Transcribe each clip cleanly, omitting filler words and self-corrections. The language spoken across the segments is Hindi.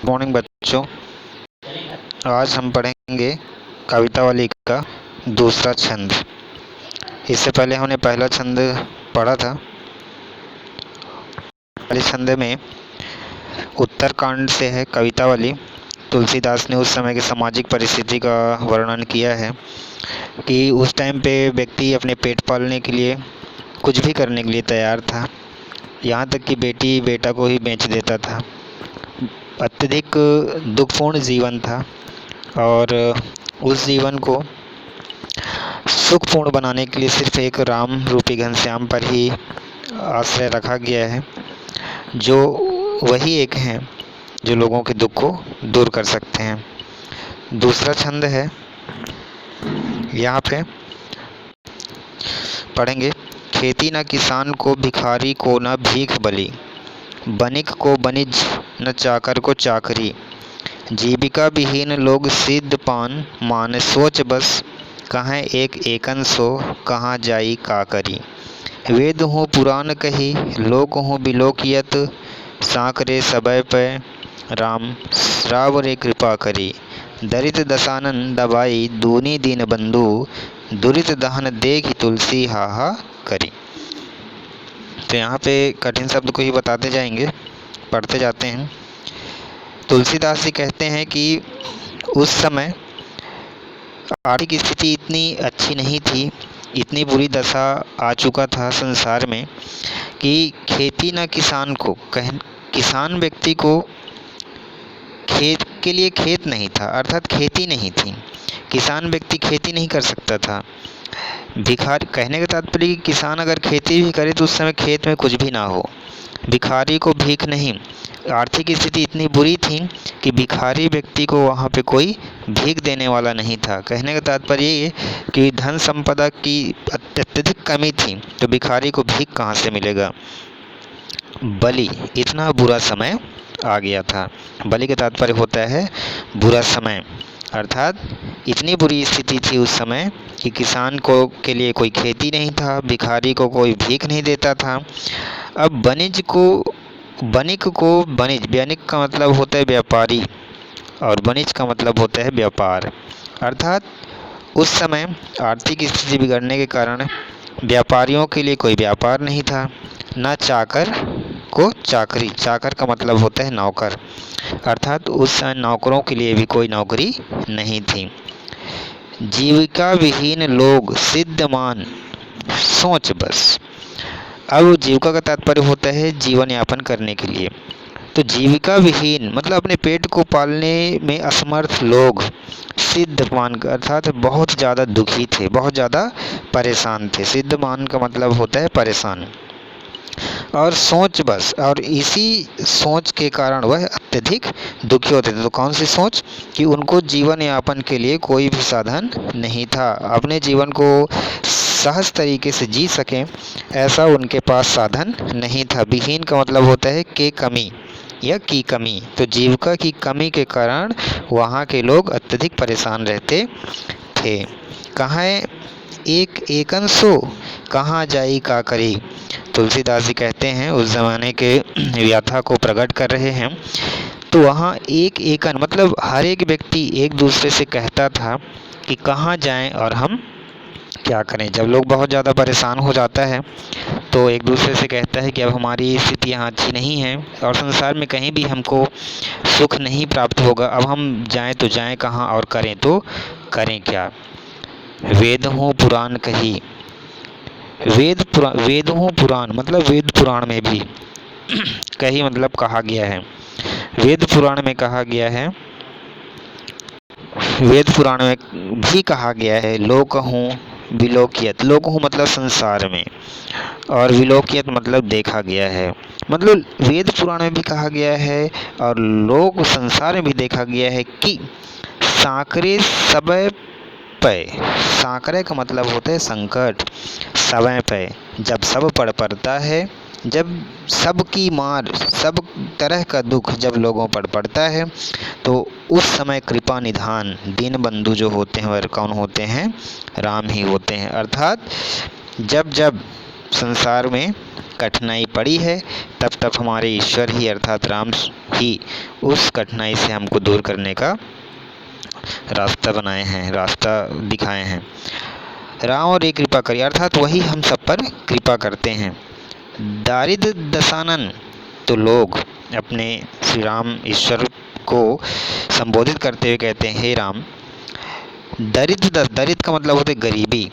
मॉर्निंग बच्चों। आज हम पढ़ेंगे कवितावली का दूसरा छंद। इससे पहले हमने पहला छंद पढ़ा था। पहले छंद में उत्तरकांड से है कवितावली। तुलसीदास ने उस समय की सामाजिक परिस्थिति का वर्णन किया है कि उस टाइम पे व्यक्ति अपने पेट पालने के लिए कुछ भी करने के लिए तैयार था। यहाँ तक कि बेटी बेटा को ही बेच देता था। अत्यधिक दुखपूर्ण जीवन था और उस जीवन को सुखपूर्ण बनाने के लिए सिर्फ एक राम रूपी घनश्याम पर ही आश्रय रखा गया है, जो वही एक हैं जो लोगों के दुख को दूर कर सकते हैं। दूसरा छंद है, यहाँ पे पढ़ेंगे। खेती न किसान को भिखारी को न भीख बली, बनिक को बनिज न चाकर को चाकरी, जीविका विहीन लोग सिद्ध पान मान सोच बस, कहाँ एक एकन सो कहाँ जाई का करी। वेद हूँ पुराण कही लोक हूँ बिलोकियत, साकरे सबय पे राम राव रे कृपा करी, दरित दसानन दबाई दूनी दीन बंधु, दुरित दहन देख तुलसी हाहा करी। तो यहाँ पे कठिन शब्द को ही बताते जाएंगे, पढ़ते जाते हैं। तुलसीदास जी कहते हैं कि उस समय आर्थिक स्थिति इतनी अच्छी नहीं थी, इतनी बुरी दशा आ चुका था संसार में कि खेती न किसान को किसान व्यक्ति को खेत के लिए खेत नहीं था, अर्थात खेती नहीं थी। किसान व्यक्ति खेती नहीं कर सकता था। भिखारी कहने का तात्पर्य कि किसान अगर खेती भी करे तो उस समय खेत में कुछ भी ना हो। भिखारी को भीख नहीं, आर्थिक स्थिति इतनी बुरी थी कि भिखारी व्यक्ति को वहाँ पे कोई भीख देने वाला नहीं था। कहने का तात्पर्य ये कि धन संपदा की अत्यधिक कमी थी, तो भिखारी को भीख कहाँ से मिलेगा। बलि, इतना बुरा समय आ गया था। बलि का तात्पर्य होता है बुरा समय, अर्थात इतनी बुरी स्थिति थी उस समय कि किसान को के लिए कोई खेती नहीं था, भिखारी को कोई भीख नहीं देता था। अब बनिक को बनिक का मतलब होता है व्यापारी और बनिज का मतलब होता है व्यापार। अर्थात उस समय आर्थिक स्थिति बिगड़ने के कारण व्यापारियों के लिए कोई व्यापार नहीं था, न चाकर को चाकरी। चाकर का मतलब होता है नौकर, अर्थात उस समय नौकरों के लिए भी कोई नौकरी नहीं थी। जीविका विहीन लोग सिद्ध मान सोच बस। अब जीविका का तात्पर्य होता है जीवन यापन करने के लिए। तो जीविका विहीन मतलब अपने पेट को पालने में असमर्थ लोग, सिद्ध मान अर्थात बहुत ज़्यादा दुखी थे, बहुत ज़्यादा परेशान थे। सिद्ध मान का मतलब होता है परेशान। और सोच बस, और इसी सोच के कारण वह अत्यधिक दुखी होते थे। तो कौन सी सोच कि उनको जीवन यापन के लिए कोई भी साधन नहीं था, अपने जीवन को सहज तरीके से जी सकें ऐसा उनके पास साधन नहीं था। विहीन का मतलब होता है के कमी या की कमी। तो जीविका की कमी के कारण वहाँ के लोग अत्यधिक परेशान रहते थे। कहाँ एक एकन सो कहाँ जाई का करी। तुलसीदास जी कहते हैं, उस ज़माने के व्यथा को प्रकट कर रहे हैं। तो वहाँ एक एकन मतलब हर एक व्यक्ति एक दूसरे से कहता था कि कहाँ जाएं और हम क्या करें। जब लोग बहुत ज़्यादा परेशान हो जाता है तो एक दूसरे से कहता है कि अब हमारी स्थिति यहाँ अच्छी नहीं है और संसार में कहीं भी हमको सुख नहीं प्राप्त होगा, अब हम जाएं तो जाएं कहाँ और करें तो करें क्या। वेद हूँ पुराण कही, वेद हूँ पुराण मतलब वेद पुराण में भी कही मतलब कहा गया है। वेद पुराण में कहा गया है, वेद पुराण में भी कहा गया है लोक हूँ विलोकियत। लोक हूँ मतलब संसार में और विलोकियत मतलब देखा गया है। मतलब वेद पुराण में भी कहा गया है और लोक संसार में भी देखा गया है कि साकरे समय पे, साकरे का मतलब होता है संकट, समय पे जब सब पड़ता है, जब सबकी मार सब तरह का दुख जब लोगों पर पड़ता है तो उस समय कृपा निधान दीन बंधु जो होते हैं वह कौन होते हैं, राम ही होते हैं। अर्थात जब जब संसार में कठिनाई पड़ी है, तब तब हमारे ईश्वर ही अर्थात राम ही उस कठिनाई से हमको दूर करने का रास्ता बनाए हैं, रास्ता दिखाए हैं। राम और ये कृपा करिए अर्थात वही हम सब पर कृपा करते हैं। दारिद्र दशानन, तो लोग अपने श्री राम ईश्वर को संबोधित करते हुए कहते हैं, हे राम, दरिद्र का मतलब होता है गरीबी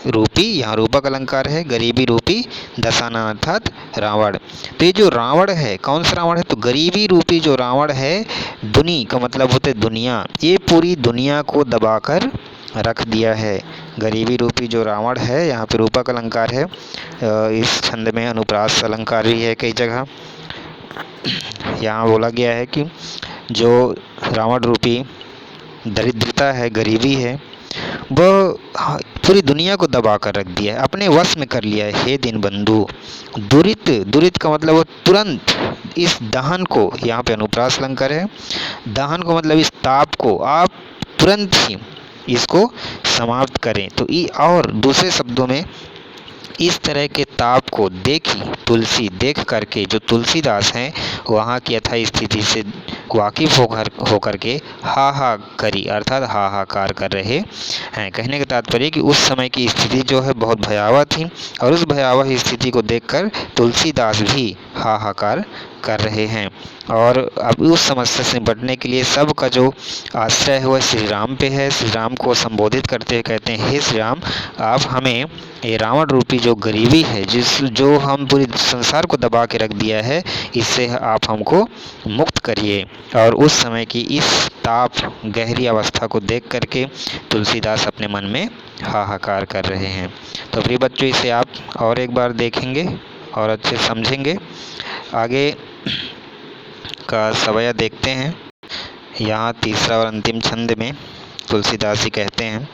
रूपी, यहाँ रूपक अलंकार है, गरीबी रूपी दशानन अर्थात रावण। तो ये जो रावण है, कौन सा रावण है, तो गरीबी रूपी जो रावण है, दुनी का मतलब होता है दुनिया, ये पूरी दुनिया को दबाकर रख दिया है। गरीबी रूपी जो रावण है, यहाँ पे रूपक अलंकार है, इस छंद में अनुप्रास अलंकार भी है कई जगह। यहाँ बोला गया है कि जो रावण रूपी दरिद्रता है, गरीबी है, वह पूरी दुनिया को दबा कर रख दिया है, अपने वश में कर लिया है। हे दीनबंधु, दुरित का मतलब वो तुरंत इस दहन को, यहाँ पे अनुप्रास अलंकार है, दहन को मतलब इस ताप को आप तुरंत ही इसको समाप्त करें। तो और दूसरे शब्दों में इस तरह के ताप को देखी तुलसी, देख करके जो तुलसीदास हैं वहाँ की यथा स्थिति से वाकिफ होकर के हा करी अर्थात हाहाकार कर रहे हैं। कहने का तात्पर्य कि उस समय की स्थिति जो है बहुत भयावह थी, और उस भयावह स्थिति को देखकर तुलसीदास भी हाहाकार कर रहे हैं। और अब उस समस्या से निपटने के लिए सबका जो आश्रय है वह श्री राम पे है। श्री राम को संबोधित करते हुए कहते हैं, हे श्री राम, आप हमें ये रावण रूपी जो गरीबी है, जो हम पूरी संसार को दबा के रख दिया है, इससे आप हमको मुक्त करिए। और उस समय की इस ताप गहरी अवस्था को देख करके तुलसीदास अपने मन में हाहाकार कर रहे हैं। तो प्रिय बच्चों, इसे आप और एक बार देखेंगे और अच्छे समझेंगे। आगे का सवया देखते हैं। यहाँ तीसरा और अंतिम छंद में तुलसीदास जी कहते हैं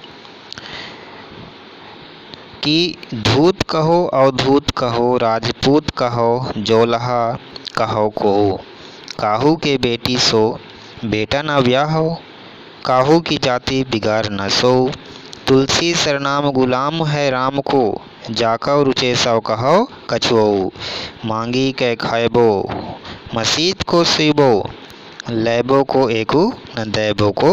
कि धूत कहो अवधूत कहो, राजपूत कहो जोलहा कहो को, काहू के बेटी सो बेटा न ब्याहो, काहू की जाति बिगाड़ न सो, तुलसी सरनाम गुलाम है राम को, जाकौ रुचे सौ कहो कछुओ, मांगी कै खाएबो मसीत को सीबो, लैबो को एकू न दैबो को।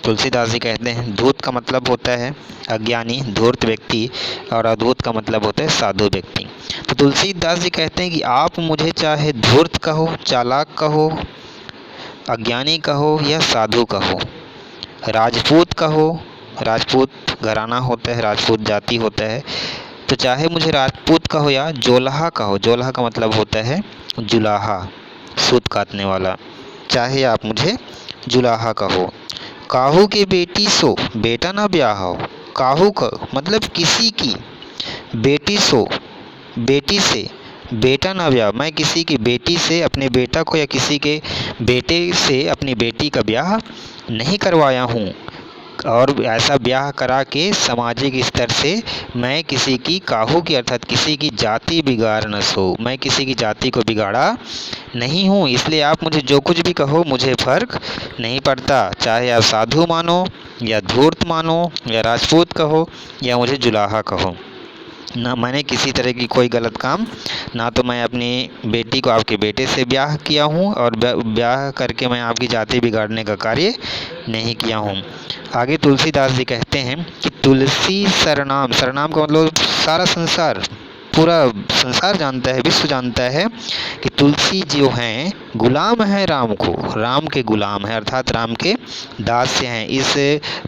तुलसीदास जी कहते हैं, धूत का मतलब होता है अज्ञानी धूर्त व्यक्ति, और अधूत का मतलब होता है साधु व्यक्ति। तो तुलसीदास जी कहते हैं कि आप मुझे चाहे धूर्त कहो, चालाक कहो, अज्ञानी कहो या साधु कहो, राजपूत कहो, राजपूत घराना होता है, राजपूत जाति होता है, तो चाहे मुझे राजपूत कहो या जोलहा कहो, जोलहा का मतलब होता है जुलाहा, सूत काटने वाला, चाहे आप मुझे जुलाहा कहो। काहू की बेटी सो बेटा ना ब्याह हो, काहू का मतलब किसी की, बेटी सो बेटी से, बेटा ना ब्याह, मैं किसी की बेटी से अपने बेटा को या किसी के बेटे से अपनी बेटी का ब्याह नहीं करवाया हूँ, और ऐसा ब्याह करा के सामाजिक स्तर से मैं किसी की काहू की अर्थात किसी की जाति बिगाड़ न सो, मैं किसी की जाति को बिगाड़ा नहीं हूँ। इसलिए आप मुझे जो कुछ भी कहो मुझे फ़र्क नहीं पड़ता, चाहे आप साधु मानो या धूर्त मानो या राजपूत कहो या मुझे जुलाहा कहो। ना मैंने किसी तरह की कोई गलत काम, ना तो मैं अपनी बेटी को आपके बेटे से ब्याह किया हूँ, और ब्याह करके मैं आपकी जाति बिगाड़ने का कार्य नहीं किया हूँ। आगे तुलसीदास जी कहते हैं कि तुलसी सरनाम, सरनाम का मतलब सारा संसार, पूरा संसार जानता है, विश्व जानता है कि तुलसी जो हैं गुलाम है राम को, राम के गुलाम है अर्थात राम के दास्य हैं। इस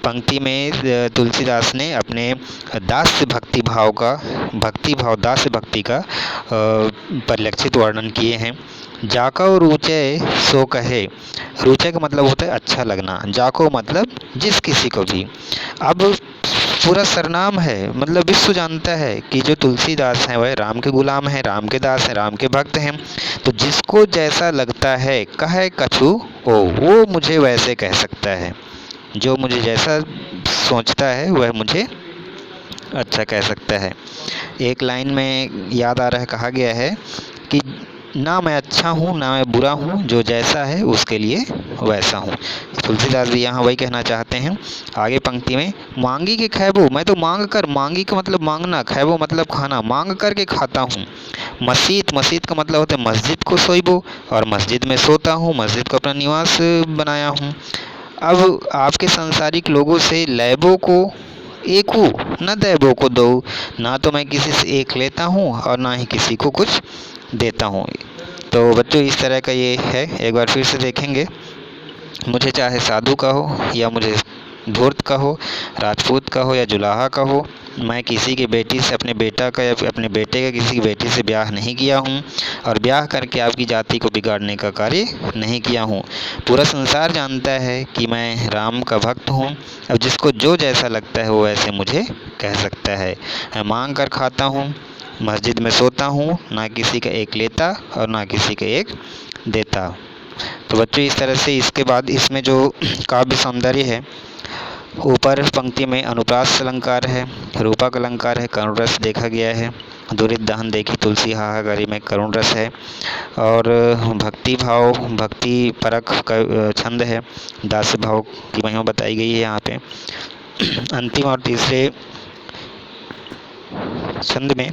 पंक्ति में तुलसीदास ने अपने दास्य भक्ति भाव दास्य भक्ति का परिलक्षित वर्णन किए हैं। जाको रुचय सो कहे, रुचय का मतलब होता है अच्छा लगना, जाको मतलब जिस किसी को भी। अब पूरा सरनाम है, मतलब विश्व जानता है कि जो तुलसीदास हैं वह राम के गुलाम हैं, राम के दास हैं, राम के भक्त हैं। तो जिसको जैसा लगता है कहे कछु ओ, वो मुझे वैसे कह सकता है, जो मुझे जैसा सोचता है वह मुझे अच्छा कह सकता है। एक लाइन में याद आ रहा है, कहा गया है कि ना मैं अच्छा हूँ ना मैं बुरा हूँ, जो जैसा है उसके लिए वैसा हूँ। तुलसीदास भी यहाँ वही कहना चाहते हैं। आगे पंक्ति में, मांगी के खैबो, मैं तो मांग कर, मांगी का मतलब मांगना, खैबो मतलब खाना, मांग कर के खाता हूँ। मस्जिद, मस्जिद का मतलब होता है मस्जिद को सोइबो, और मस्जिद में सोता हूँ, मस्जिद को अपना निवास बनाया हूँ। अब आपके सांसारिक लोगों से लैबों को एकू न दैबों को दो, ना तो मैं किसी से एक लेता हूँ और ना ही किसी को कुछ देता हूँ। तो बच्चों इस तरह का ये है, एक बार फिर से देखेंगे। मुझे चाहे साधु का हो या मुझे धूर्त का हो, राजपूत का हो या जुलाहा का हो, मैं किसी की बेटी से अपने बेटा का या अपने बेटे का किसी की बेटी से ब्याह नहीं किया हूँ, और ब्याह करके आपकी जाति को बिगाड़ने का कार्य नहीं किया हूँ। पूरा संसार जानता है कि मैं राम का भक्त हूँ। अब जिसको जो जैसा लगता है वो ऐसे मुझे कह सकता है। मैं मांग कर खाता हूँ, मस्जिद में सोता हूँ, ना किसी का एक लेता और ना किसी का एक देता। तो बच्चों इस तरह से इसके बाद इसमें जो काव्य सौंदर्य है, ऊपर पंक्ति में अनुप्रास अलंकार है, रूपक अलंकार है, करुण रस देखा गया है। दुरित दहन देखी तुलसी हाहाकारी में करुण रस है, और भक्ति भाव, भक्ति परक का छंद है, दास्य भाव की महिमा बताई गई है यहाँ पे। अंतिम और तीसरे छंद में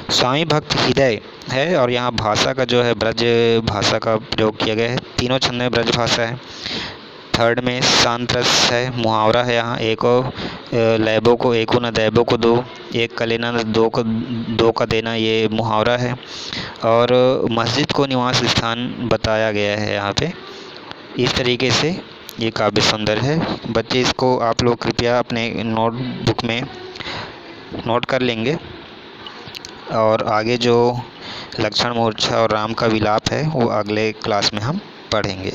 स्वामी भक्त हृदय है, और यहाँ भाषा का जो है ब्रज भाषा का प्रयोग किया गया है। तीनों छंद में ब्रज भाषा है। थर्ड में शांत रस है, मुहावरा है यहाँ, एको लैबों को एको न दैबों को दो, एक का लेना दो का देना, ये मुहावरा है। और मस्जिद को निवास स्थान बताया गया है यहाँ पे। इस तरीके से ये काव्य सुंदर है। बच्चे इसको आप लोग कृपया अपने नोटबुक में नोट कर लेंगे, और आगे जो लक्षण मूर्छा और राम का विलाप है वो अगले क्लास में हम पढ़ेंगे।